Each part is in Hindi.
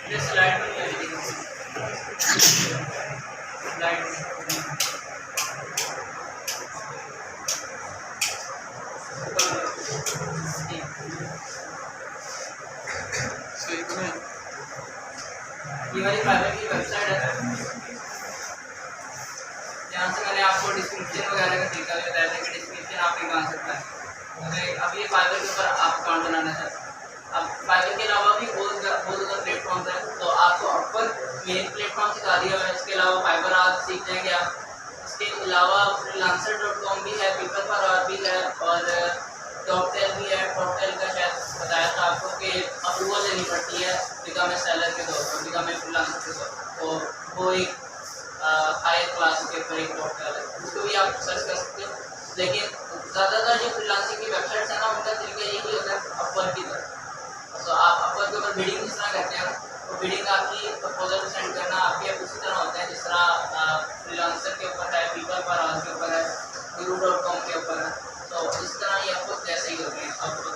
ये स्लाइड में स्लाइड ये वाली फाइबर की वेबसाइट है, यहाँ से मैंने आपको डिस्क्रिप्शन वगैरह का तरीका भी बताया था कि डिस्क्रिप्शन आप ही बना सकता है। अब ये फाइबर के ऊपर आप अकाउंट बनाना चाहते हैं। अब फाइबर के अलावा भी बहुत ज़्यादा प्लेटफॉर्म है, तो आपको अपवर मेन प्लेटफॉर्म सिखा दिया है। इसके अलावा फाइबर आप सीख जाएंगे आप। इसके अलावा freelancer.com भी है, पीपल पर और भी है, और टॉपटेल भी है। टॉपटेल का शायद बताया था आपको कि अप्रूवल लेनी पड़ती है बिकम ए सेलर के तौर पर, बिकम ए फ्रीलांसर के तौर पर। तो वो एक हायर क्लास के ऊपर एक टॉपटेल है, उसको भी आप सर्च कर सकते हो। लेकिन ज़्यादातर जो फ्रीलांसिंग की वेबसाइट्स है ना, उनका तरीका यही होता है अपवर की तरह। तो आप अपवर के ऊपर बिडिंग जिस तरह करते हैं, तो बिडिंग आपकी प्रपोजल सेंड करना आपके उसी तरह होता है जिस तरह फ्रीलांसर के ऊपर है, पीपल पर के ऊपर है, guru.com के ऊपर है। तो इस तरह ये आपको कैसे ही होते हैं आपको।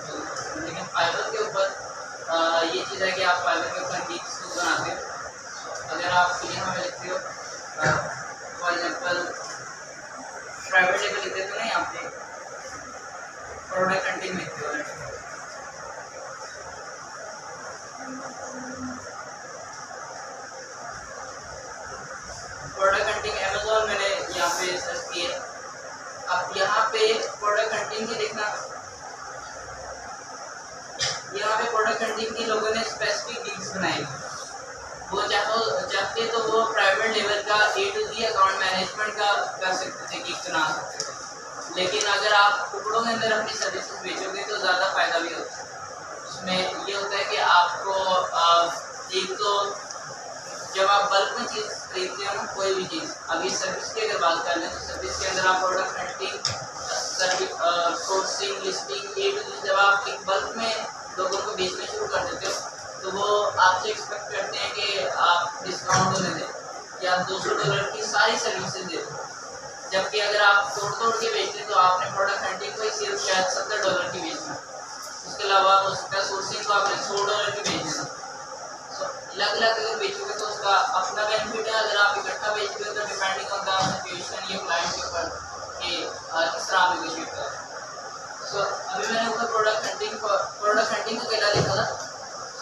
लेकिन फाइबर के ऊपर ये चीज़ है कि आप फाइबर के ऊपर गिग्स बनाते हो। अगर आप यहाँ में लिखते हो फॉर एग्जाम्पल प्राइवेट लेवल लिखते हो ना, यहाँ पे प्रोडक्ट कंटेंट लिखते हो, प्रोडक्ट हंटिंग अमेज़न मैंने यहाँ पे सर्च किया। अब यहाँ पे प्रोडक्ट हंटिंग की देखना, यहाँ पे प्रोडक्ट हंटिंग की लोगों ने स्पेसिफिक गिग्स बनाई। वो चाहते तो वो प्राइवेट लेवल का A to Z account management का कर सकते थे, गिग बना सकते थे। लेकिन अगर आप टुकड़ों के अंदर अपनी सर्विसेज बेचोगे तो ज़्यादा फ़ायदा भी होता है। उसमें ये होता है कि आपको एक तो जब आप बल्क में चीज़ खरीदते हो ना, कोई भी चीज़, अभी सर्विस की अगर बात कर लें तो सर्विस के अंदर आप product hunting, service sourcing, listing, A to Z जब आप एक बल्क में लोगों को बेचना शुरू कर देते हो तो वो आपसे एक्सपेक्ट करते हैं कि आप डिस्काउंट उन्हें दें या $200 की सारी सर्विसेज दें। जबकि अगर आप तोड़ के बेचते हैं तो आपने प्रोडक्ट हंटिंग को ही सिर्फ शायद $70 की बेचना, उसके अलावा उसका सोर्सिंग को आपने $100 की बेचना। तो अलग अलग अगर बेचोगे तो उसका अपना बेनिफिट है। अगर आप इकट्ठा बेचोगे तो डिपेंडिंग ऑन द सिचुएशन ये क्लाइंट के ऊपर कि किस तरह आप नेगोशिएट करें। तो अभी मैंने ऊपर प्रोडक्ट हंटिंग का पहला लिखा था,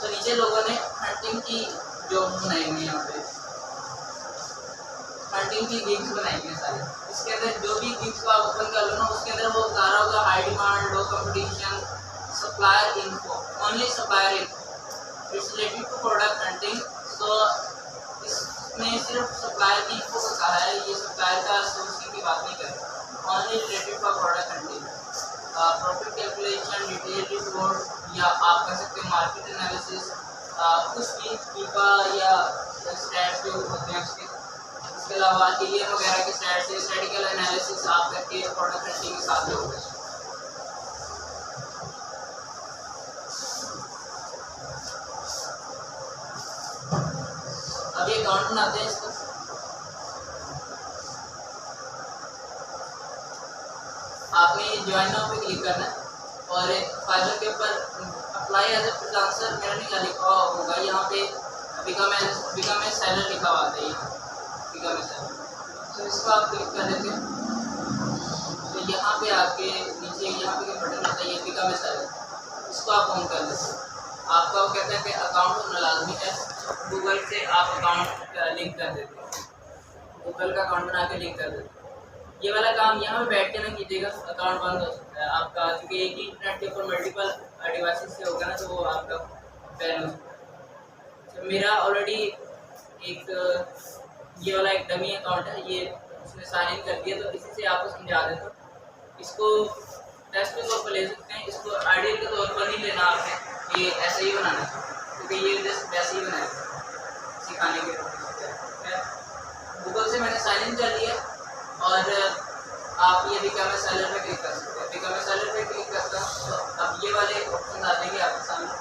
तो नीचे लोगों ने हंटिंग की जॉब बनाई हुई है, यहाँ पे हंटिंग की गिग्स बनाई हुई है सारे। इसके अंदर जो भी गिग्स को आप ओपन कर लो ना, उसके अंदर वो बता रहा होगा high demand, low competition, supplier info, only supplier info, it's related to product hunting. तो इसमें सिर्फ सप्लायर की इन्फो को कहा है, ये सप्लायर का सोर्सिंग की बात नहीं कर रहा, only related to product hunting. Profit calculation, detail report, या आप कर सकते हो मार्केट एनालिसिस, कुछ भी पीपा या स्टैट्स जो होते हैं उसके। इसके अलावा टीएम वगैरह के स्टैट्स, स्टैटिकल एनालिसिस आप करके प्रोडक्ट हंटिंग के साथ लोगे। अब ये अकाउंट बनाते हैं इसको। आपने ज्वाइन नाउ पे क्लिक करना है और फाइबर के ऊपर अप्लाई एज ए फ्रीलांसर मेरा नहीं लिखा होगा, यहाँ पे बिकम ए सेलर लिखा हुआ आता है, बिकम ए सेलर। तो इसको आप क्लिक कर देते हैं तो यहाँ पे आपके नीचे यहाँ पे बटन आता है बिकम ए सेलर, इसको आप ऑन कर देते हैं। आपका वो कहता है कि अकाउंट होना लाजमी है, गूगल से आप अकाउंट लिंक कर देते हैं, गूगल का अकाउंट बना के लिंक कर देते हैं। ये वाला काम यहाँ पे बैठ के ना कीजिएगा, अकाउंट बंद हो सकता है आपका, क्योंकि एक ही इंटरनेट के ऊपर मल्टीपल डिवाइसेस से होगा ना, तो वो आपका बैन हो सकता है। तो मेरा ऑलरेडी एक ये वाला एक डमी अकाउंट है, ये उसने साइन इन कर दिया, तो इसी से आपको समझा देता हूँ। इसको टेस्ट के तौर पर ले सकते हैं, इसको आइडियल के तौर पर नहीं लेना आपने, ये ऐसे ही बनाना है, क्योंकि ये जस्ट वैसे ही बनाया सिखाने के लिए। गूगल से मैंने साइन इन कर लिया और आप ये बिकम ए सेलर पे क्लिक कर सकते हैं। बिकम ए सेलर पे क्लिक करता हूँ तो अब ये वाले ऑप्शन आ जाएंगे आपके सामने।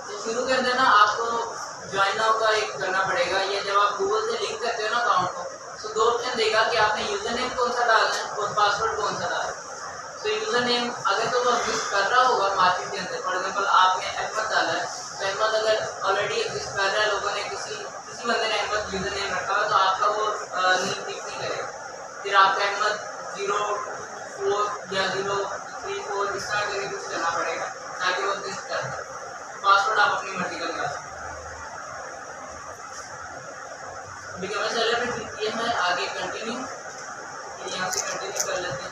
तो शुरू कर देना, आपको ज्वाइन नाउ का एक करना पड़ेगा। ये जब आप गूगल से लिंक करते हो ना अकाउंट को, तो 2 ऑप्शन ऑप्शन देगा कि आपने यूज़र नेम कौन सा डालना है और पासवर्ड कौन सा डालना है। तो यूज़र नेम अगर तो वो एग्जिस्ट कर रहा होगा मार्केट के अंदर, फॉर एग्जांपल आपने अहमद डाला है, तो अहमद अगर ऑलरेडी एग्जिस्ट कर रहा है, लोगों ने किसी बंदे ने अहमद यूज़र नेम रखा हुआ, तो आपका वो नेम पिक नहीं करेगा। फिर आपका अहमद 04 या 034 इस तरह करके कुछ करना पड़ेगा ताकि वो एग्जिस्ट कर पाए। पासवर्ड आप अपनी मर्जी का लगा सकते हैं। बिकम ए सेलर पे क्लिक किया है, आगे कंटिन्यू, यहाँ से कंटिन्यू कर लेते हैं।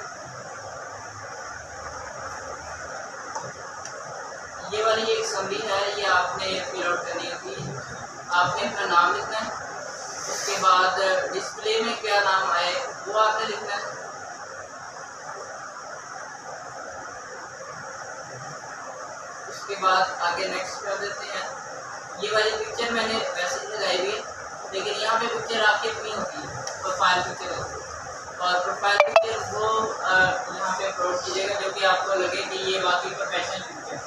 ये वाली एक समरी है, ये आपने फिल आउट करनी होती है। आपने अपना नाम लिखना है, उसके बाद डिस्प्ले में क्या नाम आए वो आपने लिखना है। उसके बाद आगे नेक्स्ट कर देते हैं। ये वाली पिक्चर मैंने वैसे ही लगाई हुई है, लेकिन यहाँ पे पिक्चर आपकी अपनी होती है, प्रोफाइल पिक्चर होती है, और प्रोफाइल पिक्चर वो यहाँ पे अपलोड कीजिएगा जो कि आपको लगे कि ये वाकई प्रोफेशनल पिक्चर है।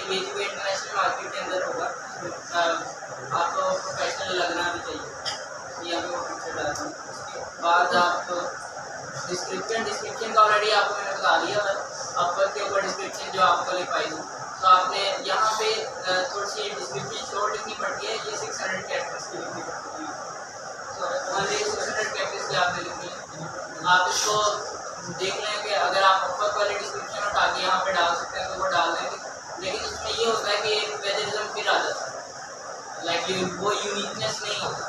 ये जो इंटरनेशनल मार्केट के अंदर होगा, आपको प्रोफेशनल लगना भी चाहिए। यहाँ पे वो पिक्चर डालना है। उसके बाद आप डिस्क्रिप्शन का ऑलरेडी आपको मैंने बता दिया है, अपर के ऊपर डिस्क्रिप्शन जो आपको लिखाई थी, तो आपने यहाँ पे थोड़ी सी डिस्क्रिप्शन शॉर्ट लिखनी पड़ती है। ये 600 कैरेक्टर्स की लिखनी पड़ती है, तो ओनली 600 कैरेक्टर्स की आपने लिखनी है। आप इसको देख लें कि अगर आप अपर वाली डिस्क्रिप्शन उठा के यहाँ पे डाल सकते हैं तो वो डाल देंगे, लेकिन इसमें ये होता है कि प्लेजरिज्म फिर आ जाता है, लाइक वो यूनिकनेस नहीं होता।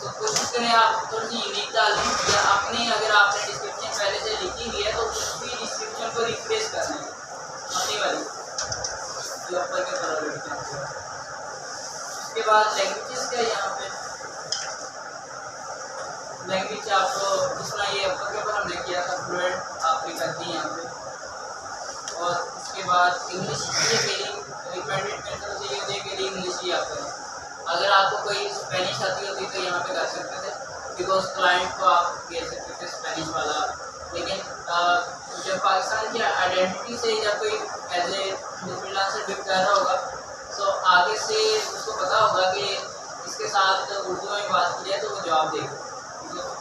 तो कोशिश करें आप थोड़ी सी यूनिक डालें, या अपने अगर आपने डिस्क्रिप्शन पहले से लिखी हुई है तो उसी डिस्क्रिप्शन को रिप्लेस कर लें अपनी वाली जो अपर के ऊपर लिखते हैं। उसके बाद लैंग्वेजेस का यहाँ पे लैंग्वेज आपको जिस तरह ये अपर के ऊपर हमने किया था फ्लुएंट आपने कर दी यहाँ पे। और उसके बाद इंग्लिश ये मेरी रिकमेंडेड मेथड से ये होती है कि इंग्लिश ही आप करें। अगर आपको कोई स्पेनिश आती होती तो यहाँ पे कर सकते थे, बिकॉज क्लाइंट को आप कह सकते थे स्पेनिश वाला। लेकिन जब पाकिस्तान की आइडेंटिटी से जब कोई एज ए फ्रीलांसर बिल्ड कर रहा होगा, तो आगे से उसको पता होगा कि इसके साथ उर्दू में बात की जाए तो वो जवाब देगा।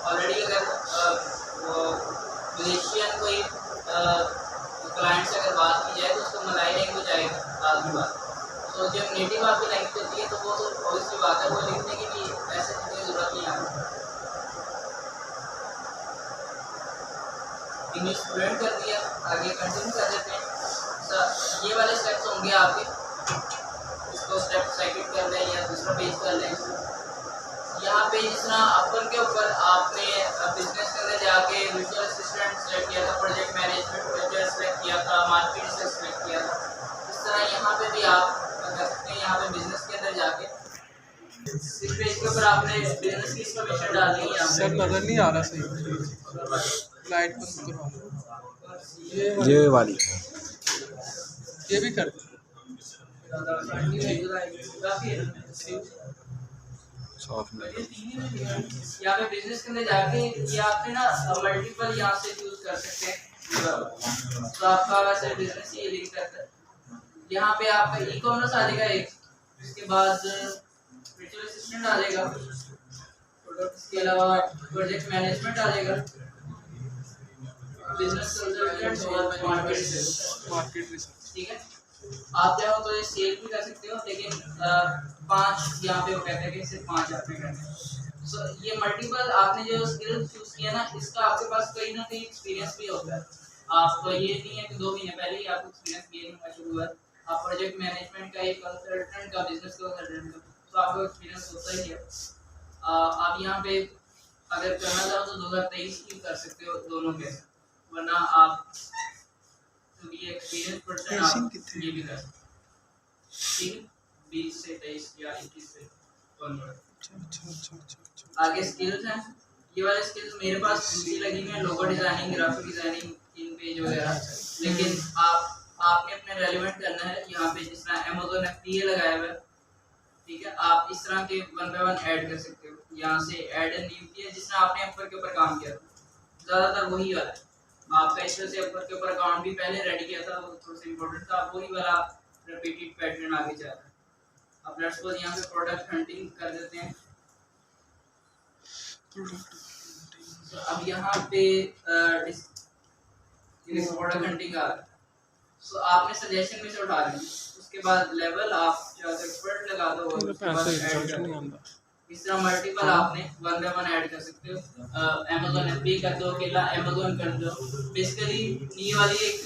ऑलरेडी अगर मलेशियन कोई क्लाइंट से अगर बात की जाए तो उसको मलाई लैंग्वेज आएगा आदमी बात। तो जब नेटिव आपकी लैंग्वेज होती है तो वो तो ऑब्वियसली बात है, वो लिखने की भी ऐसे लिखने की ज़रूरत नहीं आती। इंग्लिश फ्लुएंट कर दिया, आगे कंटिन्यू कर देते हैं। ये वाले स्टेप्स होंगे आपके, इसको स्टेप सेकंड कर लें या दूसरा पेज कर लें। यहाँ पे जिस तरह अपर के ऊपर आपने बिजनेस के अंदर जाके वर्चुअल असिस्टेंट सेलेक्ट किया था, प्रोजेक्ट मैनेजमेंट सेलेक्ट किया था, मार्केट से सेलेक्ट किया था, इस तरह यहाँ पे भी आप कर सकते हैं। यहाँ पे बिजनेस के अंदर जाके इस पेज के ऊपर आपने बिजनेस की इंफॉर्मेशन डालनी है। सर नजर नहीं आ रहा सही, लाइट बंद करो। ये वाली ये भी कर यहाँ पे बिजनेस के अंदर जाके ये आपने ना मल्टीपल यहाँ से यूज कर सकते हैं। तो आपका वैसे बिजनेस ये लिंक करता है। यहाँ पे आपका ई कॉमर्स आ जाएगा एक, उसके बाद वर्चुअल असिस्टेंट आ जाएगा, इसके अलावा प्रोजेक्ट मैनेजमेंट आ जाएगा, बिजनेस कंसल्टेंट और मार्केट रिसर्च। ठीक है। आप चाहो तो ये सेल भी कर सकते हो, लेकिन 5 यहाँ पे वो कहते हैं कि सिर्फ 5 आपने करने हैं। सो ये मल्टीपल आपने जो स्किल चूज किया ना, इसका आपके पास कहीं ना कहीं एक्सपीरियंस भी होता है। आप तो ये नहीं है कि 2 महीने पहले ही आपको एक्सपीरियंस गेन होना शुरू हुआ। आप प्रोजेक्ट मैनेजमेंट का, एक कंसल्टेंट का, बिजनेस कंसल्टेंट का, तो आपको एक्सपीरियंस होता ही है। आप यहाँ पे अगर करना चाहो तो 2023 की कर सकते हो दोनों के, वरना आप तो ये एक्सपीरियंस पर्सन आप ये भी कर सकते हैं। ठीक है, 20 से 23 या 21 से कन्वर्ट। आगे स्किल्स हैं, ये वाले स्किल्स मेरे पास दूसरी लगी हुई है, लोगो डिजाइनिंग, ग्राफिक डिजाइनिंग, इन पेज वगैरह। लेकिन आपने अपने रेलेवेंट करना है। यहाँ पे जिस तरह Amazon FBA लगाया हुआ है, ठीक है, आप इस तरह के 1 बाय 1 ऐड कर सकते हो। यहाँ से ऐड एंड न्यू किया, जिस तरह आपने अपर के ऊपर काम किया ज़्यादातर वही वाला है। आपका इस तरह से अपर के ऊपर अकाउंट भी पहले रेडी किया था, वो थोड़ा सा इंपॉर्टेंट था, आप वही वाला रिपीटेड पैटर्न आगे जा रहा है। अब लेट्स सपोज यहाँ पे प्रोडक्ट हंटिंग कर देते हैं। तो अब यहाँ पे प्रोडक्ट हंटिंग आ रहा है। सो आपने सजेशन में से उठा लेंगे, उसके बाद लेवल आप चाहे एक्सपर्ट लगा दो और उसके बाद ऐड कर दो। इस तरह मल्टीपल आपने 1 बाय 1 ऐड कर सकते हो। Amazon FBA कर दो, अकेला Amazon कर दो। बेसिकली ये वाली एक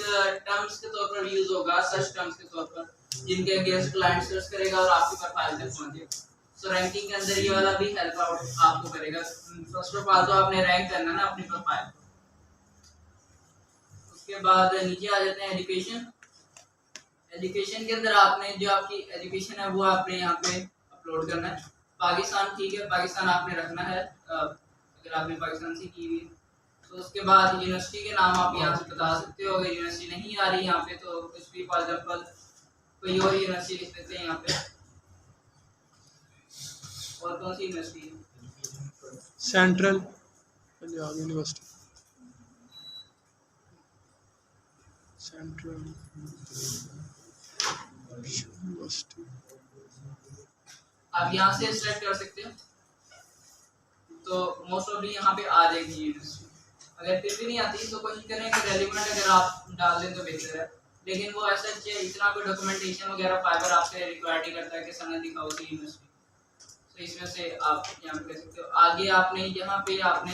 टर्म्स के तौर पर यूज होगा, सर्च टर्म्स के तौर पर, जिनके अगेंस्ट क्लाइंट सर्च करेगा और आपकी प्रोफाइल तक पहुंचेगा। सो रैंकिंग के अंदर ये वाला भी हेल्प आउट आपको करेगा। फर्स्ट ऑफ ऑल तो आपने रैंक करना ना अपनी प्रोफाइल। उसके बाद नीचे आ जाते हैं एजुकेशन। एजुकेशन के अंदर आपने जो आपकी एजुकेशन है वो आपने यहाँ पे अपलोड करना है। पाकिस्तान ठीक है, पाकिस्तान आपने रखना है अगर आपने पाकिस्तान से की हुई। तो उसके बाद यूनिवर्सिटी के नाम आप यहाँ से बता सकते हो। अगर यूनिवर्सिटी नहीं आ रही यहाँ पे तो कुछ भी, फॉर एग्जाम्पल कोई और यूनिवर्सिटी लिख देते हैं यहाँ पे। और कौन सी यूनिवर्सिटी है? Central Punjab university, central university. आप यहाँ से सेलेक्ट कर सकते हो, तो मोस्ट ऑफ यहाँ पे आ जाएगी यूनिवर्सिटी। अगर फिर भी नहीं आती तो कोशिश करें कि रेलिवेंट अगर आप डाल दें तो बेहतर है। लेकिन वो ऐसा इतना कोई डॉक्यूमेंटेशन वगैरह फाइबर आपसे रिक्वायर नहीं करता है कि सनद दिखाओ की यूनिवर्सिटी। तो इसमें से आप यहाँ पे कर सकते हो। आगे आपने यहाँ पे आपने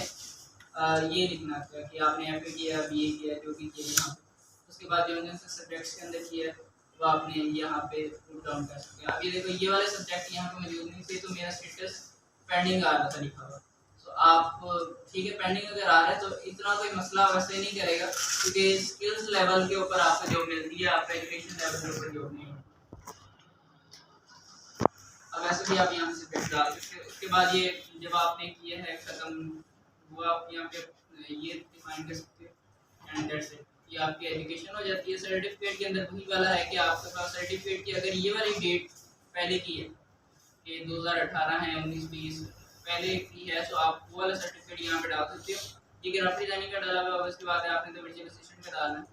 ये लिखना है कि आपने FA किया, BA किया, जो भी किया यहाँ पे। उसके बाद जो सब्जेक्ट्स के अंदर किया वो आपने यहाँ पे पुट डाउन कर सकते हैं। अभी देखो ये वाले सब्जेक्ट यहाँ पे मौजूद नहीं थे तो मेरा स्टेटस पेंडिंग आ रहा था लिखा हुआ। तो आप ठीक है, पेंडिंग अगर आ रहा है तो इतना कोई मसला वैसे नहीं करेगा, क्योंकि स्किल्स लेवल के ऊपर आपको जॉब मिलती है, आपका एजुकेशन लेवल के ऊपर जॉब नहीं होती। अब ऐसे भी आप यहाँ से पेज डाल सकते हो। उसके बाद ये जब आपने किया है खत्म, वो आप यहाँ पे ये डिफाइन कर सकते हो एंड दैट्स इट। ये आपकी एजुकेशन हो जाती है। सर्टिफिकेट के अंदर वही वाला है कि आपके पास सर्टिफिकेट की अगर ये वाली डेट पहले की है कि 2018 है, 19, 20 पहले की है, तो आप वो वाला सर्टिफिकेट यहाँ पे डाल सकते हो। ये ग्राफिक डिजाइनिंग का डाला हुआ है, उसके बाद आपने तो वर्चुअल असिस्टेंट का डालना है।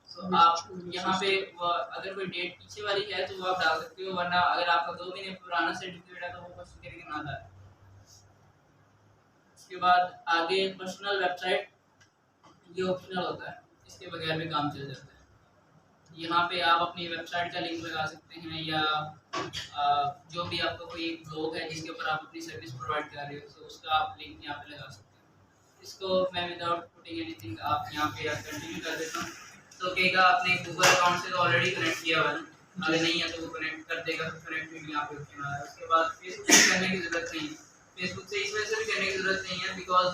तो आप यहाँ पे अगर कोई डेट पीछे वाली है तो वो आप डाल सकते हो, वरना अगर आपका 2 महीने पुराना सर्टिफिकेट है तो वो कोशिश करके ना डालें। उसके बाद आगे पर्सनल वेबसाइट, ये ऑप्शनल होता है, इसके बगैर भी काम चल जाता है। यहाँ पे आप अपनी वेबसाइट का लिंक लगा सकते हैं, या जो भी आपका कोई ब्लॉग है जिसके ऊपर आप अपनी सर्विस प्रोवाइड कर रहे हो तो उसका आप लिंक यहाँ पे लगा सकते हैं। इसको मैं विदाउट पुटिंग एनीथिंग आप यहाँ पे कंटिन्यू कर देता हूँ। तो कहेगा आपने गूगल अकाउंट से तो ऑलरेडी कनेक्ट किया हुआ है, अगर नहीं है तो वो कनेक्ट कर देगा, कनेक्टिविटी यहाँ पे ऑप्शन आ रहा है। उसके बाद फेसबुक से करने की जरूरत नहीं है। फेसबुक से इस वजह से भी करने की जरूरत नहीं है बिकॉज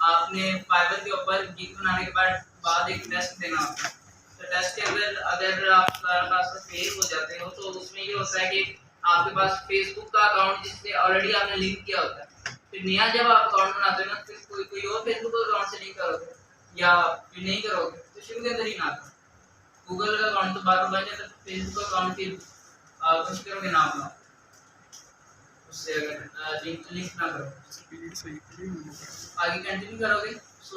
आपने फाइबर के ऊपर गिग बनाने के बाद एक टेस्ट देना होता है। तो टेस्ट के अंदर अगर आप फेल हो जाते हो तो उसमें ये होता है कि आपके पास फेसबुक का अकाउंट जिससे ऑलरेडी आपने लिंक किया होता है, फिर नया जब आप अकाउंट बनाते हो ना, फिर कोई और फेसबुक अकाउंट से लिंक करोगे या फिर नहीं करोगे तो शुरू के अंदर ही ना करो। गूगल का अकाउंट तो बार बार बन जाता है, फेसबुक अकाउंट फिर कोशिश करोगे ना बनाओ, उससे अगर लिंक ना करो आगे कंटिन्यू करोगे। सो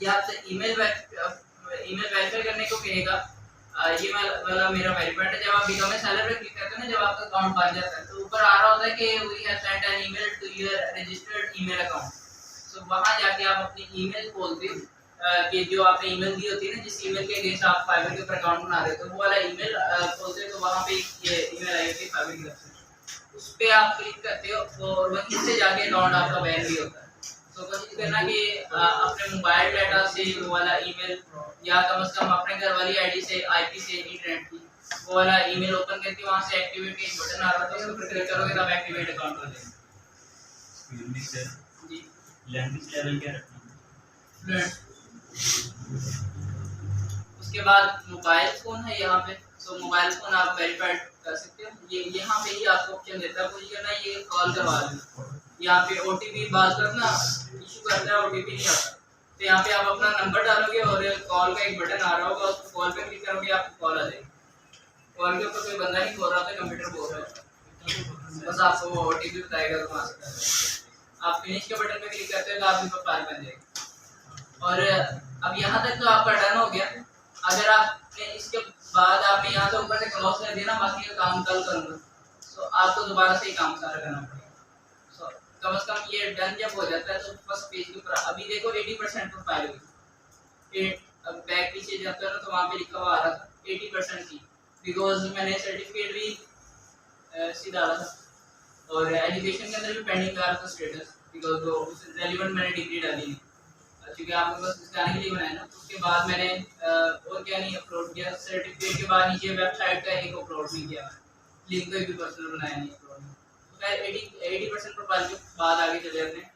ये आपसे ईमेल वेरीफाई करने को कहेगा। ये वाला मेरा वेरीफाइड है। जब आप बिकम ए सेलर पे क्लिक करते हो ना, जब आपका अकाउंट बन जाता है तो ऊपर आ रहा होता है कि we have sent an email to your registered email account. So वहां जाके आप अपनी ईमेल खोलते हो कि जो आपने ईमेल दी होती है ना, जिस ईमेल के अगेंस्ट आप फाइबर के ऊपर अकाउंट बना रहे हो, तो वो वाला ईमेल खोलते हो तो वहां पे ये ईमेल आई होती है फाइबर की तरफ से, उस पे आप क्लिक करते हो और वहीं से जाके अकाउंट आपका बैन भी होता है। तो कोशिश करना कि अपने मोबाइल डाटा से वो वाला ईमेल या कम से कम अपने घर वाली आईडी से आईपी से इंटरनेट की वो वाला ईमेल ओपन करके वहां से एक्टिवेट का बटन आ रहा है, तो उस पर क्लिक करोगे तब एक्टिवेट अकाउंट हो जाएगा। जी लैंग्वेज लेवल क्या रखना है? उसके बाद मोबाइल फ़ोन है यहाँ पे, तो मोबाइल फ़ोन आप वेरीफाइड कर सकते हो। ये यहाँ पे ही आपको ऑप्शन देता है, कोशिश करना ये कॉल करवा दें। यहाँ पे ओटीपी बात करना इशू करता है, ओटीपी नहीं आता, तो यहाँ पे आप अपना नंबर डालोगे और कॉल का एक बटन आ रहा होगा, उस कॉल पे क्लिक करोगे आपको कॉल आ जाएगी। कॉल के ऊपर कोई बंदा नहीं बोल रहा था, कंप्यूटर बोल रहा है, बस आपको ओटीपी बताएगा तो वहाँ से कर सकते। आप फिनिश के बटन पे क्लिक करते हो तो आपकी प्रोफाइल बन जाएगी। और अब यहाँ तक तो आपका डन हो गया। अगर आपने इसके बाद आपने यहाँ से ऊपर से क्रॉस कर दिया ना, बाकी का काम कल करूँगा, तो आपको दोबारा से ही काम सारा करना पड़ेगा। कम से कम ये डन जब हो जाता है तो फर्स्ट पेज के ऊपर अभी देखो 80% प्रोफाइल हुई। अब बैक पीछे जाता है ना तो वहाँ पे लिखा हुआ आ रहा था 80% की, बिकॉज मैंने सर्टिफिकेट भी सी डाला था और एजुकेशन के अंदर भी पेंडिंग आ रहा था स्टेटस, बिकॉज वो रेलिवेंट मैंने डिग्री डाली नहीं क्योंकि आपको बस दिखाने के लिए बनाया ना। उसके बाद मैंने और क्या नहीं अपलोड किया, सर्टिफिकेट के बाद नीचे वेबसाइट का एक अपलोड नहीं किया, लिंक कोई भी पर्सनल बनाया नहीं अपलोड। तो 80% प्रोफाइल के बाद आगे चले जाते हैं।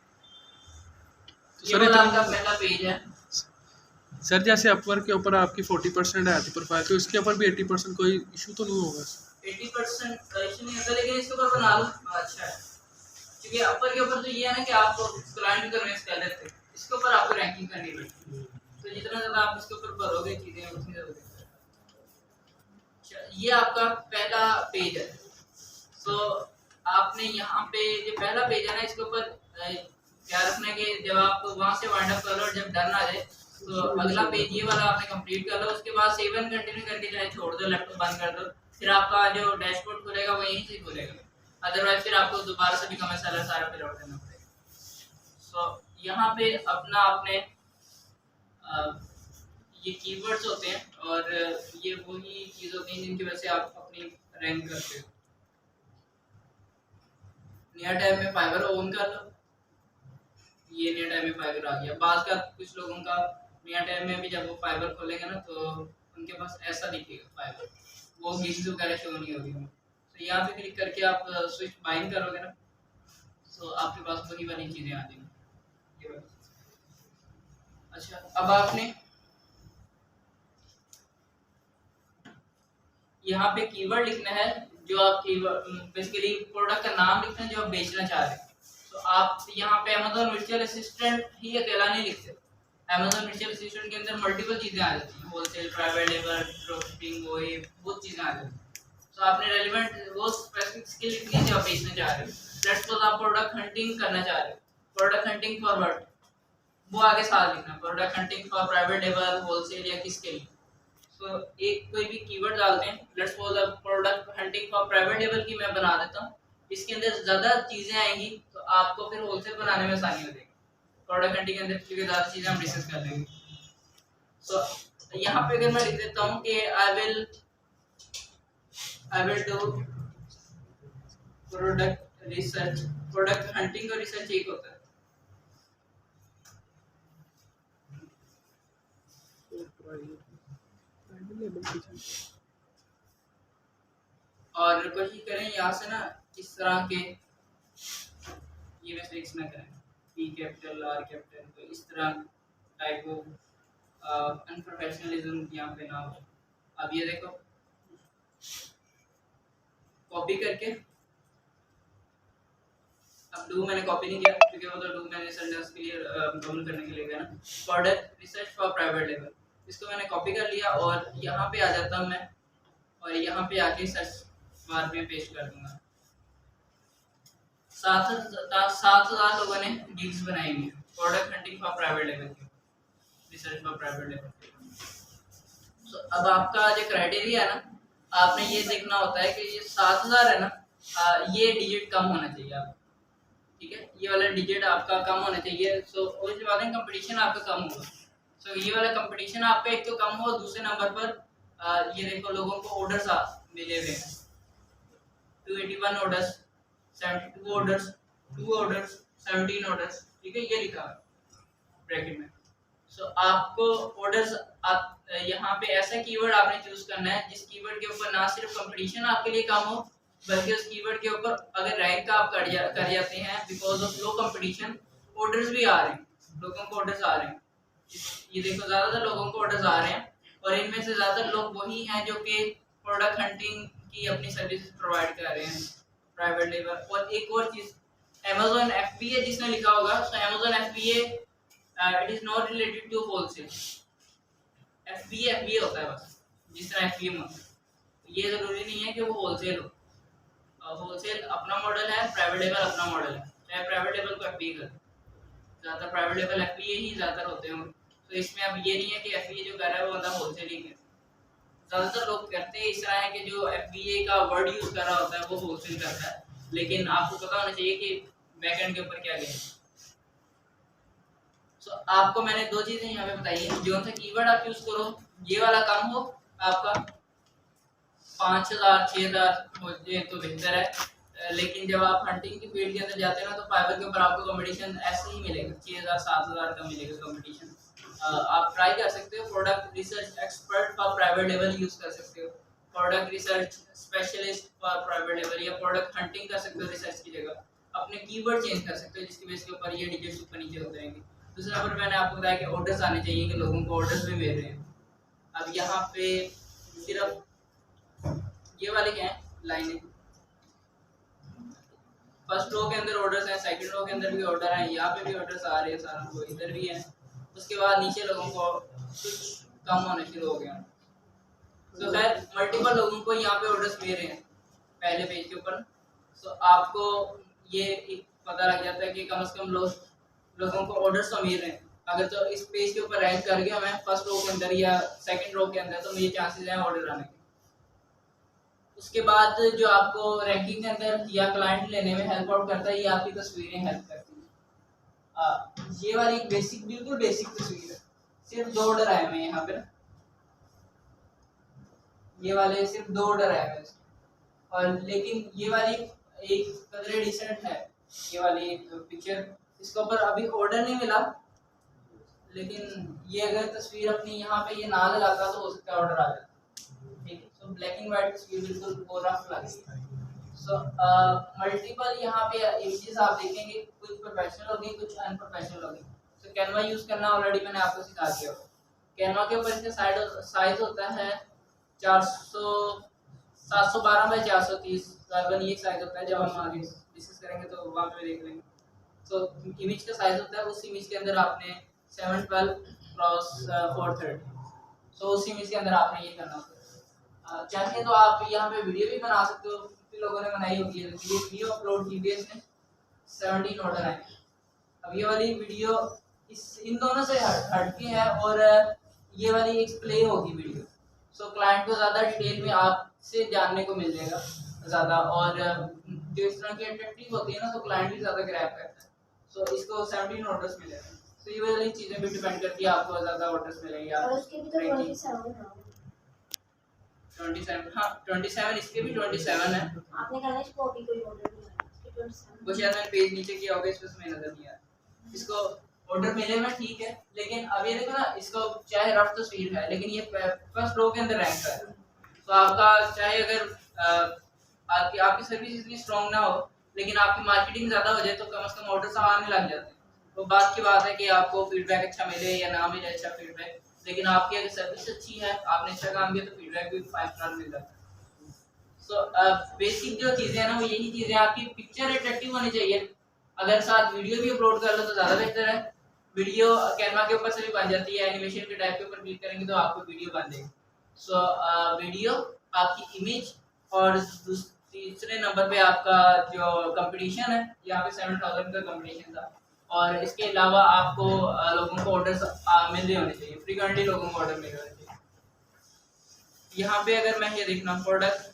ये वाला आपका पहला पेज है सर। जैसे अपवर्क के ऊपर आपकी 40% है प्रोफाइल, तो इसके ऊपर भी 80% कोई इशू तो नहीं होगा? 80% इशू नहीं होता, लेकिन इसके ऊपर बना लो अच्छा है, क्योंकि अपर के ऊपर तो ये है ना कि आपको क्लाइंट कन्विंस कर लेते हैं, इसके ऊपर आपको रैंकिंग करनी पड़ेगी। तो जितना ज़्यादा आप इसके ऊपर भरोगे चीज़ें उतनी ज़्यादा। ये आपका पहला पेज है। तो आपने यहाँ पे जो पहला पेज है ना, इसके ऊपर क्या रखना है कि जब आप वहाँ से वाइंड अप कर लो और जब डन आ जाए तो अगला पेज ये वाला आपने कंप्लीट कर लो। उसके बाद सेव एंड कंटिन्यू करके चाहे छोड़ दो, लैपटॉप बंद कर दो, फिर आपका जो डैशबोर्ड खुलेगा वो यहीं से खुलेगा। अदरवाइज फिर आपको दोबारा से बिकम ए सेलर सारा फिल आउट करना पड़ेगा। सो यहाँ पे अपना आपने ये कीवर्ड्स होते हैं और ये वही चीज़ होती हैं जिनकी वजह से आप अपनी रैंक करते हो। नया टैब में फाइबर ऑन कर लो, ये नया टैब में फाइबर आ गया। बात का कुछ लोगों का नया टैब में भी जब वो फाइबर खोलेंगे ना तो उनके पास ऐसा दिखेगा फाइबर, वो गिग्स वगैरह शो नहीं होगी। तो यहाँ पे क्लिक करके आप स्विच बाइंड करोगे ना तो आपके पास वही वाली चीज़ें आ जाएंगी। अच्छा, अब आपने यहाँ पे कीवर्ड लिखना है जो आप बेसिकली प्रोडक्ट का नाम लिखना है जो आप बेचना चाह रहे हैं। तो आप यहाँ पे अमेज़न वर्चुअल असिस्टेंट ही अकेला नहीं लिखते। अमेज़न वर्चुअल असिस्टेंट के अंदर मल्टीपल चीज़ें आ जाती हैं, होलसेल, प्राइवेट लेबर, ड्रॉपशिपिंग, वो ये बहुत चीज़ें आ जाती हैं। तो आपने रेलिवेंट वो स्पेसिफिक स्किल लिखनी है जो आप बेचना चाह रहे हो। लेट्स सपोज आप प्रोडक्ट हंटिंग करना चाह रहे हो, प्रोडक्ट हंटिंग फॉर व्हाट, वो आगे साथ लिखना, product hunting for private labour, wholesale या किसके लिए। तो एक कोई भी कीवर्ड डालते हैं, लेट्स सपोज अब product hunting for private labour की मैं बना देता हूँ। इसके अंदर ज़्यादा चीज़ें आएंगी तो आपको फिर होलसेल बनाने में आसानी हो जाएगी। प्रोडक्ट हंटिंग के अंदर क्योंकि ज़्यादा चीज़ें हम डिस्कस कर लेंगे। तो यहाँ पे अगर मैं लिख देता हूँ कि I will do product research, product hunting और रिसर्च एक होता है। और कोशिश करें यहाँ से ना इस तरह के ये मिस्टेक्स ना करें, पी कैपिटल आर कैपिटल, तो इस तरह टाइप ऑफ अनप्रोफेशनलिज्म यहाँ पे ना हो। अब ये देखो कॉपी करके, अब डू मैंने कॉपी नहीं किया क्योंकि वो तो डू मैंने सेंटेंस के लिए डाउन करने के लिए गया ना, product research for private labour, इसको मैंने कॉपी कर लिया और यहाँ पे आ जाता हूँ मैं और यहाँ पे आके सर्च बार में पेस्ट कर दूंगा। 7,000 लोगों ने गिग्स बनाई हुई product hunting for private level की, रिसर्च फॉर प्राइवेट लेवल। तो अब आपका जो क्राइटेरिया है ना, आपने ये देखना होता है कि ये 7,000 है ना, ये डिजिट कम होना चाहिए आपका, ठीक है, ये वाला डिजिट आपका कम होना चाहिए। सो उस बात है कंपटीशन आपका कम होगा। सो ये वाला कंपटीशन आपका एक तो कम हो, दूसरे नंबर पर ये देखो लोगों को ऑर्डर्स मिले हुए हैं, 281 ऑर्डर्स, 72 ऑर्डर्स, 2 ऑर्डर्स, 17 ऑर्डर्स, ठीक है, ये लिखा है ब्रैकेट में। सो आपको ऑर्डर्स, आप यहाँ पे ऐसा कीवर्ड आपने चूज करना है जिस कीवर्ड के ऊपर ना सिर्फ कंपटीशन आपके लिए कम हो, बल्कि उस कीवर्ड के ऊपर अगर रैंक आप कर जाते हैं because of low competition, orders भी आ रहे हैं, लोगों को ऑर्डर्स आ रहे हैं। ये देखो ज़्यादातर लोगों को ऑर्डर्स आ रहे हैं और इनमें से ज़्यादातर लोग वही हैं जो कि प्रोडक्ट हंटिंग की अपनी सर्विसेज प्रोवाइड कर रहे हैं, प्राइवेट लेबर। और एक और चीज़, Amazon FBA जिसने लिखा होगा, तो Amazon FBA it is not related to wholesale. FBA होता है बस, जिस तरह FBM होता है। ये ज़रूरी नहीं है कि वो होलसेल हो, होलसेल अपना मॉडल है, प्राइवेट लेबर अपना मॉडल है। चाहे प्राइवेट लेबर को FBA कर, ज़्यादातर प्राइवेट लेबर FBA ही ज़्यादातर होते हैं। तो इसमें अब ये नहीं है कि FBA जो कर रहा है वो बंदा होलसेल ही कर, ज़्यादातर लोग करते हैं इस तरह है कि जो FBA का वर्ड यूज़ कर रहा होता है वो होलसेल करता है। लेकिन आपको पता होना चाहिए कि बैकएंड के ऊपर क्या गए। सो आपको मैंने दो चीजें यहाँ पे बताई है, जो सा कीवर्ड आप यूज करो ये वाला कम हो आपका 5,000 6,000 हो जाए तो बेहतर है। लेकिन जब आप हंटिंग की फील्ड के अंदर जाते हैं ना तो फाइवर के ऊपर आपको कंपटीशन ऐसे ही मिलेगा, 6,000 7,000 का मिलेगा कंपटीशन। आप ट्राई कर सकते हो, product research expert for private level use कर सकते हो, product research specialist for private level, या प्रोडक्ट हंटिंग कर सकते हो रिसर्च की जगह, अपने कीवर्ड चेंज कर सकते हो जिसकी बेस के ऊपर ये डिजिट्स ऊपर नीचे होते रहेंगे। दूसरा नंबर मैंने आपको बताया कि ऑर्डर्स आने चाहिए, कि लोगों को ऑर्डर्स भी मिल रहे हैं। अब यहाँ पे सिर्फ ये वाले क्या है लाइनें, फर्स्ट रो के अंदर ऑर्डर्स हैं, सेकंड रो के अंदर भी ऑर्डर हैं, यहाँ पे भी ऑर्डर्स आ रहे हैं सारों को, इधर भी हैं। उसके बाद नीचे लोगों को कुछ कम होने शुरू हो गया। तो खैर मल्टीपल लोगों को यहाँ पे ऑर्डर्स मिल रहे हैं पहले पेज के ऊपर। तो आपको ये एक पता लग जाता है कि कम से कम लोगों को ऑर्डर्स तो मिल रहे हैं। अगर तो इस पेज के ऊपर रैंक कर गया मैं फर्स्ट रो के अंदर या सेकंड रो के अंदर, तो मुझे चांसेस हैं ऑर्डर आने के। उसके बाद जो आपको रैंकिंग के अंदर या क्लाइंट लेने में हेल्प आउट करता है, ये आपकी तस्वीरें हेल्प करती हैं। ये वाली एक बेसिक, बिल्कुल बेसिक तस्वीर है, सिर्फ 2 ऑर्डर आए हैं यहाँ पे ना, ये वाले सिर्फ 2 ऑर्डर आए हैं और लेकिन ये वाली एक कदरे डिसेंट है, ये वाली पिक्चर, इसके ऊपर अभी ऑर्डर नहीं मिला, लेकिन ये अगर तस्वीर अपनी यहाँ पे ये ना लगाता तो हो सकता है ऑर्डर आ जाता। ठीक है, सो ब्लैक एंड व्हाइट तस्वीर बिल्कुल वो रफ लगेगी। सो मल्टीपल यहाँ पे इमेजेस आप देखेंगे, कुछ प्रोफेशनल होगी कुछ अनप्रोफेशनल होगी। सो कैनवा यूज करना ऑलरेडी मैंने आपको सिखा दिया। कैनवा के ऊपर इसका साइज होता है 712 बाई 430, लगभग ये साइज होता है। जब हम आगे डिस्कस करेंगे तो वहाँ पे देख लेंगे। तो इमेज का साइज होता है, उस इमेज के अंदर आपने 712 क्रॉस 430, सो उस इमेज के अंदर आपने ये करना होता है। चाहे तो आप यहाँ पे वीडियो भी बना सकते हो, काफी लोगों ने बनाई होगी है, ये वीडियो अपलोड की थी इसने 17 ऑर्डर आए। अब ये वाली वीडियो इन दोनों से हटके है और ये वाली एक प्ले होगी वीडियो। सो क्लाइंट को ज़्यादा डिटेल में आपसे जानने को मिल जाएगा ज़्यादा, और जो इस तरह की अट्रैक्टिव होती है ना तो क्लाइंट भी ज़्यादा ग्रैब करता है। सो इसको 17 ऑर्डर्स मिलेंगे। तो ये वाली चीज़ें भी डिपेंड करती है आपको ज़्यादा ऑर्डर्स मिलेंगे या 27। हाँ 27, इसके भी 27 है। आपने कहा इसको अभी कोई ऑर्डर नहीं आया, इसके 27 वो शायद मैंने पेज नीचे किया होगा, इसमें नजर नहीं आया। इसको ऑर्डर मिले में ठीक है, लेकिन अब ये देखो ना, इसको चाहे रफ तस्वीर है लेकिन ये फर्स्ट रो के अंदर रैंक है। तो आपका चाहे अगर आपकी सर्विस इतनी स्ट्रॉन्ग ना हो, लेकिन आपकी मार्केटिंग ज़्यादा हो जाए तो कम से कम ऑर्डर आने लग जाते हैं। तो बात की बात है कि आपको फीडबैक अच्छा मिले या ना मिले अच्छा फीडबैक, लेकिन आपकी अगर सर्विस अच्छी है, आपने अच्छा काम किया तो फीडबैक भी 5 स्टार मिल जाता है। सो बेसिक जो चीज़ें हैं ना वो यही चीज़ें, आपकी पिक्चर अट्रैक्टिव होनी चाहिए। अगर साथ वीडियो भी अपलोड कर लो तो ज़्यादा बेहतर है। वीडियो कैनवा के ऊपर से भी बन जाती है, एनिमेशन के टाइप के ऊपर क्लिक करेंगे तो आपको वीडियो बन जाएगी। सो वीडियो, आपकी इमेज, और तीसरे नंबर पे आपका जो कंपटीशन है, यहाँ पे 7,000 का कंपटीशन था। और इसके अलावा आपको लोगों को ऑर्डर्स मिल रहे होने चाहिए, फ्रीक्वेंटली लोगों को ऑर्डर मिल रहे होने चाहिए। यहाँ पे अगर मैं ये देखना प्रोडक्ट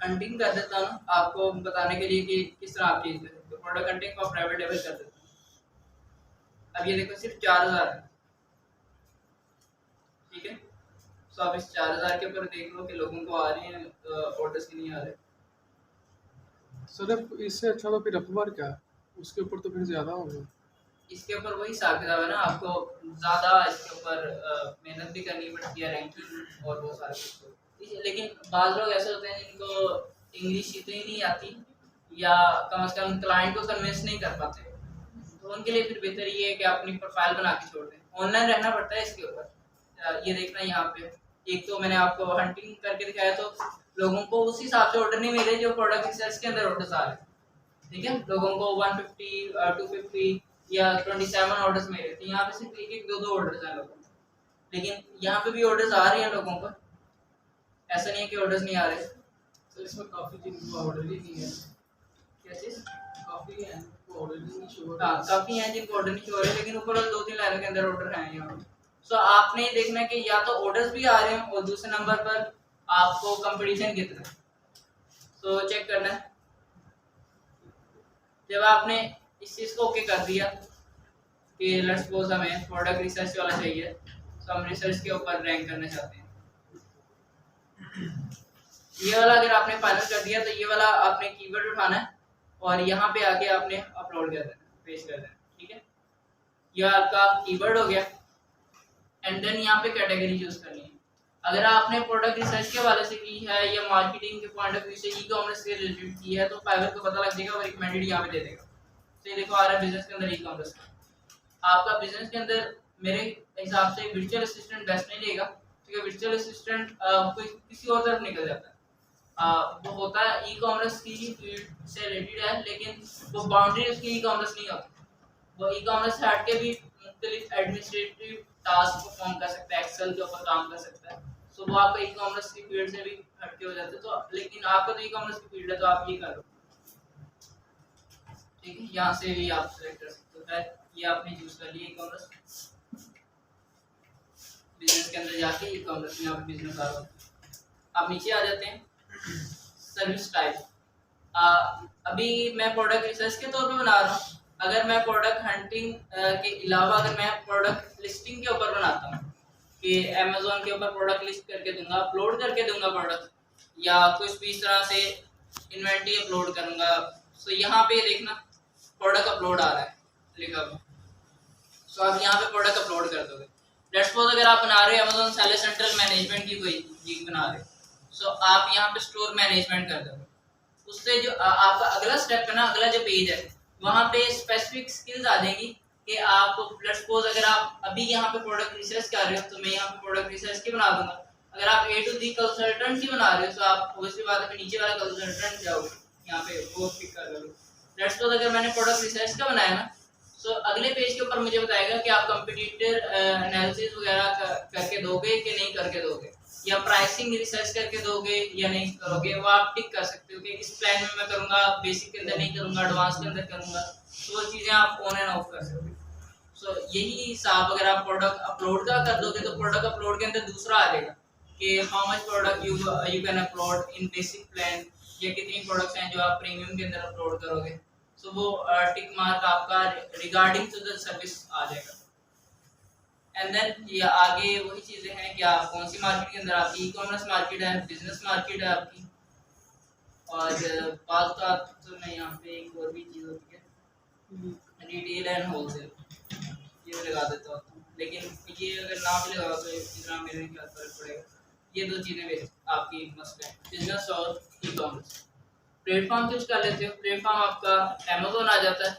हंटिंग कर देता हूँ आपको बताने के लिए कि किस तरह आप चीज़ कर सकते हो। प्रोडक्ट हंटिंग को प्राइवेट लेवल कर देता हूँ। अब ये देखो सिर्फ 4,000 है, ठीक है। सो आप इस 4,000 के ऊपर देख लो कि लोगों को आ रहे हैं ऑर्डर्स की नहीं आ रहे। सर इससे अच्छा तो फिर अपवर क्या है, उसके ऊपर तो फिर ज़्यादा होगा। इसके ऊपर वही हिसाब किताब है ना, आपको ज़्यादा इसके ऊपर मेहनत भी करनी पड़ती है, रैंकिंग और वो सारे कुछ। लेकिन बाज़ लोग ऐसे होते हैं जिनको इंग्लिश इतनी नहीं आती या कम से कम क्लाइंट को कन्विंस नहीं कर पाते, तो उनके लिए फिर बेहतर ये है कि अपनी प्रोफाइल बना के छोड़ दें। ऑनलाइन रहना पड़ता है इसके ऊपर। ये देखना यहाँ पे, एक तो मैंने आपको हंटिंग करके दिखाया तो लोगों को उस हिसाब से ऑर्डर नहीं मिले जो प्रोडक्ट रिसर्च के अंदर ऑर्डर्स आ रहे हैं, ठीक है। लोगों को 150 250 या 27 ऑर्डर्स मिले थे, यहाँ पे सिर्फ एक एक 2 ऑर्डर्स हैं लोगों को, लेकिन यहाँ पे भी ऑर्डर्स आ रहे हैं लोगों को, ऐसा नहीं है कि ऑर्डर्स नहीं आ रहे। तो इसमें काफ़ी जिनको ऑर्डर ही नहीं है, क्या चीज़? काफ़ी है ऑर्डर ही नहीं शो। हाँ काफ़ी हैं जिनको ऑर्डर नहीं हो रहे, लेकिन ऊपर 2-3 लाइनों के अंदर ऑर्डर हैं यहाँ। सो आपने ये देखना है कि या तो ऑर्डर्स भी आ रहे हैं और दूसरे नंबर पर आपको कंपटीशन कितना है, सो चेक करना है। जब आपने इस चीज़ को ओके कर दिया कि लेट्स सपोज हमें प्रोडक्ट रिसर्च वाला चाहिए, तो हम रिसर्च के ऊपर रैंक करना चाहते हैं। ये वाला अगर आपने फाइनल कर दिया तो ये वाला आपने कीवर्ड उठाना है और यहाँ पे आके आपने अपलोड कर देना, पेस्ट कर देना, ठीक है। यह आपका कीवर्ड हो गया। एंड देन यहाँ पे कैटेगरी चूज करनी है। अगर आपने प्रोडक्ट रिसर्च के हवाले से की है या मार्केटिंग के पॉइंट ऑफ व्यू से ई कॉमर्स से रिलेटेड की है तो फाइवर को पता लग जाएगा और रिकमेंडेड यहाँ पे दे देगा। तो ये देखो आ रहा है बिजनेस के अंदर ई कॉमर्स का। आपका बिजनेस के अंदर मेरे हिसाब से वर्चुअल असिस्टेंट बेस्ट नहीं लेगा, क्योंकि वर्चुअल असिस्टेंट कोई किसी और तरफ निकल जाता है। वो होता है ई कॉमर्स की फील्ड से रिलेटेड है, लेकिन वो बाउंड्री उसकी ई कॉमर्स नहीं होती। वो ई कॉमर्स से हट के भी मुख्तलिफ एडमिनिस्ट्रेटिव टास्क परफॉर्म कर सकता है, एक्सेल के ऊपर काम कर सकता है। सो वो आपका ई कॉमर्स की फील्ड से भी हटके हो जाता है। तो लेकिन आपका तो ई कॉमर्स की फील्ड है तो आप ये कर लो, ठीक है। यहाँ से भी आप सेलेक्ट कर सकते हो। खैर ये आपने चूज कर लिया ई कॉमर्स। बिजनेस के अंदर जाके ई कॉमर्स में आप बिजनेस आ रहे हो। आप नीचे आ जाते हैं सर्विस टाइप। अभी मैं प्रोडक्ट रिसर्च के तौर पे बना रहा हूँ। अगर मैं प्रोडक्ट हंटिंग के अलावा अगर मैं प्रोडक्ट लिस्टिंग के ऊपर बनाता हूँ कि अमेज़न के ऊपर प्रोडक्ट लिस्ट करके दूंगा, अपलोड करके दूंगा प्रोडक्ट, या कुछ भी इस तरह से इन्वेंटरी अपलोड करूंगा, तो यहाँ पे देखना प्रोडक्ट अपलोड आ रहा है लिखा हुआ। सो आप यहाँ पे प्रोडक्ट अपलोड कर दोगे। लेट्स सपोज अगर आप बना रहे हो अमेज़न सेलर सेंट्रल मैनेजमेंट की कोई चीज बना रहे हो, सो आप यहाँ पे स्टोर मैनेजमेंट कर दोगे। उससे जो आपका अगला स्टेप है ना, अगला जो पेज है, वहाँ पे स्पेसिफिक स्किल्स आ जाएंगी कि आप लेट्स सपोज अगर आप अभी यहाँ पे प्रोडक्ट रिसर्च कर रहे हो तो मैं यहाँ पे प्रोडक्ट रिसर्च की बना दूंगा। अगर आप ए टू डी कंसल्टेंट की बना रहे हो तो आप ऑब्वियसली बात है नीचे वाला कंसल्टेंट जाओगे, यहाँ पे वो पिक कर लोगे। लेट्स सपोज अगर मैंने प्रोडक्ट रिसर्च का बनाया ना, सो अगले पेज के ऊपर मुझे बताएगा कि आप कंपटीटर एनालिसिस वगैरह करके दोगे कि नहीं करके दोगे, या प्राइसिंग रिसर्च करके दोगे या नहीं करोगे। वो आप टिक कर सकते हो कि इस प्लान में मैं करूंगा, बेसिक के अंदर नहीं करूंगा, एडवांस के अंदर करूंगा। तो वो चीज़ें आप ऑन एंड ऑफ कर सकते हो। सो यही हिसाब अगर आप प्रोडक्ट अपलोड का कर दोगे तो प्रोडक्ट अपलोड के अंदर दूसरा आ जाएगा कि how much product you can upload in basic plan, या कितनी प्रोडक्ट्स हैं जो आप प्रीमियम के अंदर अपलोड करोगे। सो वो टिक मार्क आपका रिगार्डिंग टू द सर्विस आ जाएगा। एंड देन ये आगे वही चीज़ें हैं कि आप कौन सी मार्केट के अंदर, आपकी ई कॉमर्स मार्केट है, बिजनेस मार्केट है आपकी, और बात का तो मैं यहाँ पे एक और भी चीज़ होती है रिटेल एंड होलसेल, ये लगा देता हूँ। लेकिन ये अगर ना भी लगा तो इतना मेरे क्या फर्क पड़ेगा। ये दो चीज़ें आपकी मस्ट है, बिजनेस और ई कॉमर्स। प्लेटफॉर्म चूज कर लेते हो, प्लेटफॉर्म आपका अमेज़न आ जाता है,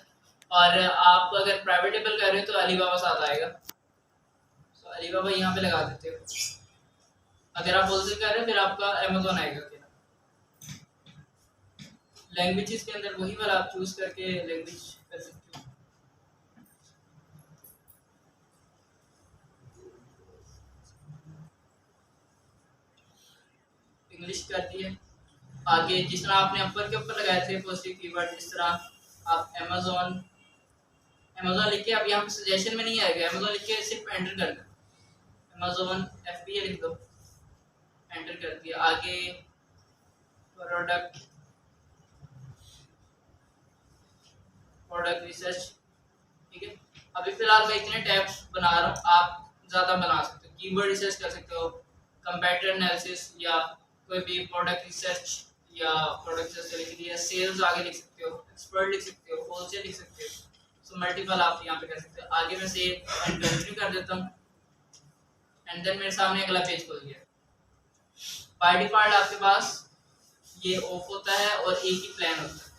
और आप अगर प्राइवेट लेबल कर रहे हो तो अलीबाबा साथ आएगा। तो अलीबाबा यहाँ पे लगा देते हो। अगर आप होलसेल कर रहे हो फिर आपका अमेज़न आएगा। लैंग्वेजेस के अंदर वही वाला आप चूज करके लैंग्वेज कर सकते हो। इंग्लिश कर दिए। आगे जिस तरह आपने अपर के ऊपर लगाए थे पॉजिटिव कीवर्ड, जिस तरह आप अमेज़न लिख के, आप यहाँ पे सजेशन में नहीं आएगा, अमेज़न लिख के सिर्फ एंटर कर दो, अमेज़न FBA लिख दो, एंटर कर दिया। आगे प्रोडक्ट रिसर्च, ठीक है। अभी फिलहाल मैं इतने टैब्स बना रहा हूँ, आप ज़्यादा बना सकते हो। कीवर्ड रिसर्च कर सकते हो, कंपैरेटर एनालिसिस, या कोई भी प्रोडक्ट रिसर्च या प्रोडक्ट रिसर्च लिख दिया, सेल्स आगे लिख सकते हो, एक्सपर्ट लिख सकते हो, होलसेल लिख सकते हो। सो मल्टीपल आप यहाँ पे कर सकते हो। आगे मैं सेव एंड कंटिन्यू कर देता हूँ। एंड देन मेरे सामने अगला पेज खुल गया। बाय डिफॉल्ट आपके पास ये ऑफ होता है और एक ही प्लान होता है।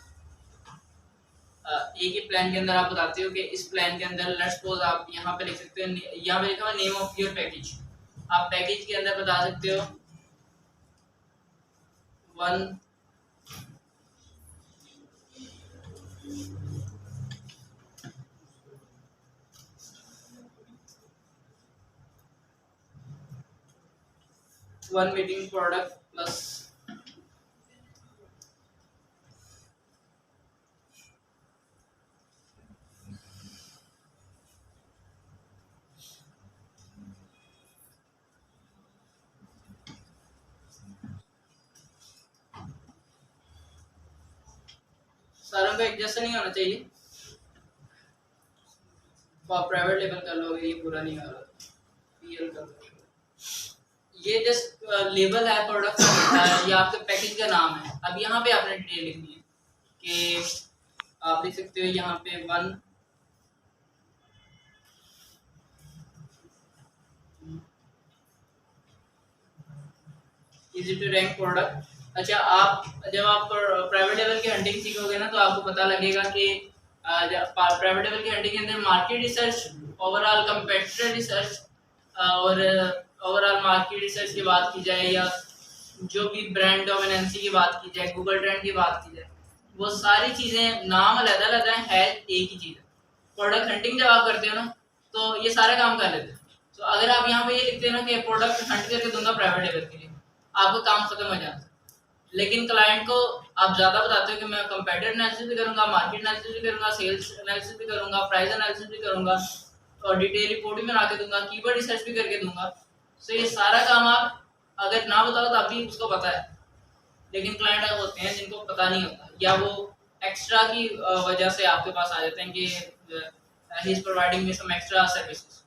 एक ही प्लान के अंदर आप बताते हो कि इस प्लान के अंदर लेट्स सपोज आप यहाँ पे लिख सकते हो, यहाँ पे लिखा हुआ नेम ऑफ योर पैकेज। आप पैकेज के अंदर बता सकते हो 1 मीटिंग प्रोडक्ट प्लस सारों का एक जैसा नहीं होना चाहिए। तो आप प्राइवेट लेबल कर लोगे, ये पूरा नहीं हो रहा, पीएल कर लो। ये जस्ट लेबल है प्रोडक्ट का, ये आपके पैकेज का नाम है। अब यहाँ पे आपने डिटेल लिखनी है कि आप लिख सकते हो यहाँ पे 1 इजी टू रैंक प्रोडक्ट। अच्छा, आप जब आप प्राइवेट लेवल की हंटिंग सीखोगे ना, तो आपको पता लगेगा कि प्राइवेट लेवल की हंटिंग के अंदर market research, overall competitor research और ओवरऑल मार्केट रिसर्च की बात की जाए, या जो भी ब्रांड डोमिनेंसी की बात की जाए, गूगल ट्रेंड की बात की जाए, वो सारी चीज़ें नाम अलग अलग है, एक ही चीज़ है। प्रोडक्ट हंटिंग जब आप करते हो ना, तो ये सारे काम कर लेते हैं। तो अगर आप यहाँ पे ये लिखते हो ना कि प्रोडक्ट हंट करके दूंगा प्राइवेट लेवल के लिए, आपका काम खत्म हो जाता है। लेकिन क्लाइंट को आप ज़्यादा बताते हो कि मैं कंपेटिटर एनालिसिस भी करूँगा, मार्केट एनालिसिस भी करूँगा, सेल्स एनालिसिस भी करूँगा, प्राइस एनालिसिस भी करूँगा, और डिटेल रिपोर्ट भी बना के दूंगा, कीवर्ड रिसर्च भी करके दूंगा। तो ये सारा काम आप अगर ना बताओ तो अभी उसको पता है, लेकिन क्लाइंट होते हैं जिनको पता नहीं होता, या वो एक्स्ट्रा की वजह से आपके पास आ जाते हैं कि he is providing me some extra services,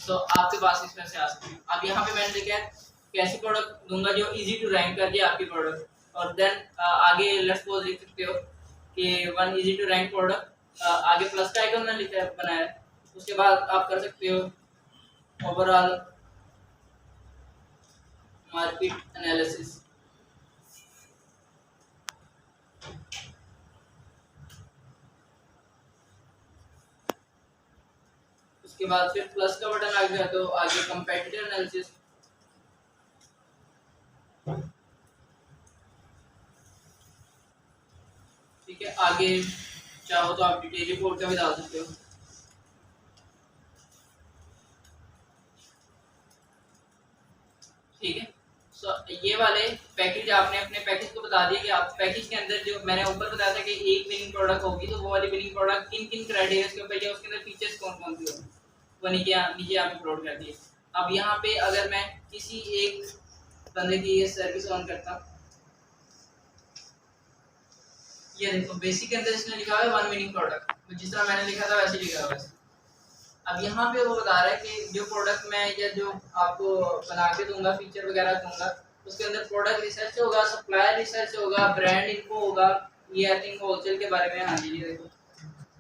तो आपके पास इसमें से आ सकते हैं। अब यहाँ पे मैंने लिखा है कि ऐसी प्रोडक्ट दूंगा जो इजी टू रैंक कर दे आपकी प्रोडक्ट, और देन आगे लेट्स सपोज लिख सकते हो कि 1 इजी टू रैंक प्रोडक्ट, आगे प्लस का आइकन मैंने लिखा है, बनाया है। उसके बाद आप कर सकते हो ओवरऑल मार्केट एनालिसिस। उसके बाद फिर प्लस का बटन आ गया, तो आगे कंपेटिटर एनालिसिस। ठीक है, आगे चाहो तो आप डिटेल रिपोर्ट का भी डाल सकते हो। ठीक है, सो ये वाले पैकेज आपने अपने पैकेज को बता दिया कि आप पैकेज के अंदर जो मैंने ऊपर बताया था कि एक विनिंग प्रोडक्ट होगी, तो वो वाली विनिंग प्रोडक्ट किन किन क्राइटेरिया के ऊपर, या उसके अंदर फीचर्स कौन कौन से होंगे, वो नीचे आप अपलोड कर दिए। अब यहाँ पे अगर मैं किसी एक बंदे की ये सर्विस ऑन करता हूँ, ये देखो बेसिक के अंदर इसने लिखा है 1 विनिंग प्रोडक्ट, जिस तरह मैंने लिखा था वैसे लिखा हुआ है। अब यहाँ पे वो बता रहा है कि जो प्रोडक्ट मैं या जो आपको बना के दूंगा, फीचर वगैरह दूंगा, उसके अंदर प्रोडक्ट रिसर्च होगा, सप्लायर रिसर्च होगा, ब्रांड इन्फो होगा, ये आई थिंक होलसेल के बारे में। हाँ जी, ये देखो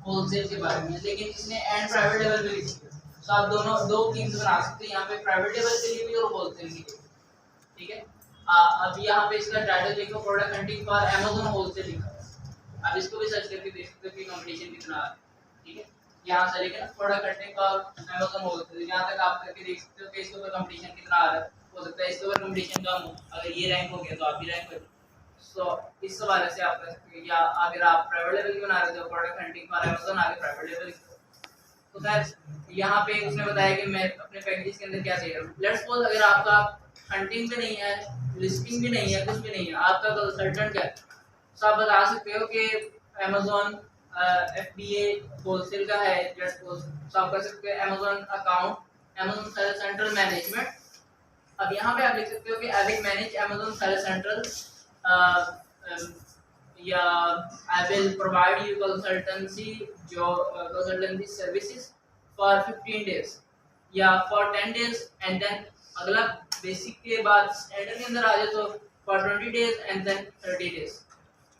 होलसेल के बारे में, लेकिन इसने एंड प्राइवेट लेवल पे लिखी है, तो आप दोनों दो टीम्स बना सकते हैं यहाँ पे, प्राइवेट लेवल के लिए भी और होलसेल के लिए। ठीक है, अब यहाँ पे इसका टाइटल देखो, product hunting for Amazon wholesale लिखा है। अब इसको भी सर्च करके देख सकते हो कि कंपटीशन कितना है। ठीक है, यहाँ से लेके ना product hunting for Amazon wholesale, यहाँ तक आप करके देख सकते हो कि इसके ऊपर कंपटीशन कितना आ रहा है। हो सकता है इसके ऊपर कंपटीशन कम हो, अगर ये रैंक हो गया तो आप भी रैंक हो। सो इस हवाले से आप कर सकते हो, या अगर आप प्राइवेट लेवल की बना रहे हो, प्रोडक्ट हंटिंग फॉर अमेज़न आगे प्राइवेट लेवल। तो खैर यहाँ पे उसने बताया कि मैं अपने पैकेजेस के अंदर क्या चाहिए। लेट्स सपोज अगर आपका हंटिंग भी नहीं है, लिस्टिंग भी नहीं है, कुछ भी नहीं है, आपका कंसल्टेंट है, तो आप बता सकते हो कि अमेज़न FBA होलसेल का है, लेट्स सपोज, तो आप कर सकते हो Amazon account, Amazon sell central management. अब यहाँ पे आप लिख सकते हो कि I will manage Amazon sell central, या I will provide you consultancy services for 15 days या फॉर 10 डेज, एंड देन अगला बेसिक के बाद स्टैंडर्ड के अंदर आ जाए तो for 20 days and then 30 days.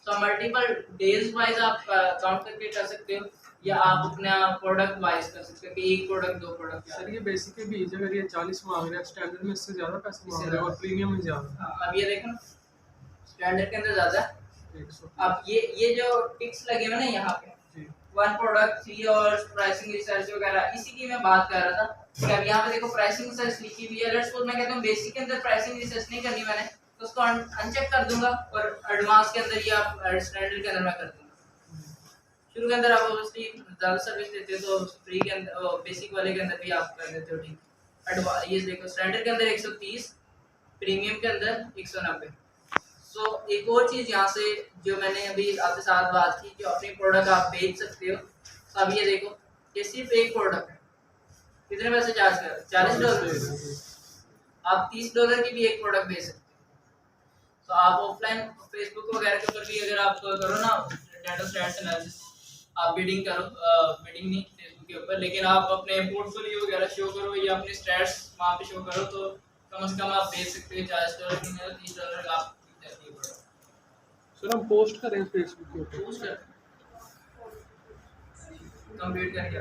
So multiple days wise आप काउंट करके कर सकते हो, या आप अपना प्रोडक्ट वाइज कर सकते हो कि एक प्रोडक्ट, दो प्रोडक्ट। सर ये बेसिक के भी अगर ये 40 मांग रहे हैं, स्टैंडर्ड में इससे ज़्यादा पैसे मांग रहे हैं और प्रीमियम में ज़्यादा। अब ये देखो स्टैंडर्ड के अंदर ज़्यादा है। 100। अब ये जो टिक्स लगे हुए ना यहाँ पे, 1 प्रोडक्ट 3 और प्राइसिंग रिसर्च वगैरह, इसी की मैं बात कर रहा था कि अब यहाँ पे देखो प्राइसिंग रिसर्च लिखी हुई है। लेट्स सपोज मैं कहता हूँ बेसिक के अंदर प्राइसिंग रिसर्च नहीं करनी मैंने, तो उसको अनचेक कर दूंगा, और एडवांस के अंदर या स्टैंडर्ड के अंदर मैं कर दूंगा। शुरू के अंदर आप ऑब्वियसली ज़्यादा सर्विस देते हो तो फ्री के अंदर, बेसिक वाले के अंदर भी आप कर देते हो। ठीक, एडवांस ये देखो स्टैंडर्ड के अंदर 130, प्रीमियम के अंदर 190। सो एक और चीज़ यहाँ से जो मैंने अभी आपके साथ बात की, जो अपनी प्रोडक्ट आप बेच सकते हो। तो अब ये देखो ये सिर्फ एक प्रोडक्ट है, कितने पैसे चार्ज कर, $40। आप $30 की भी एक प्रोडक्ट बेच सकते हो। तो आप ऑफलाइन फेसबुक वगैरह के ऊपर भी अगर आप करो ना जेंडर स्टैट्स एनालिसिस आप बिडिंग करो, बिडिंग नहीं फेसबुक के ऊपर, लेकिन आप अपने पोर्टफोलियो वगैरह शो करो या अपने स्टैट्स वहाँ पे शो करो, तो कम से कम आप बेच सकते हो $40 की नहीं $30 आप बिक जाती है प्रोडक्ट। सर हम पोस्ट करें फेसबुक के ऊपर? पोस्ट कर कंप्लीट करके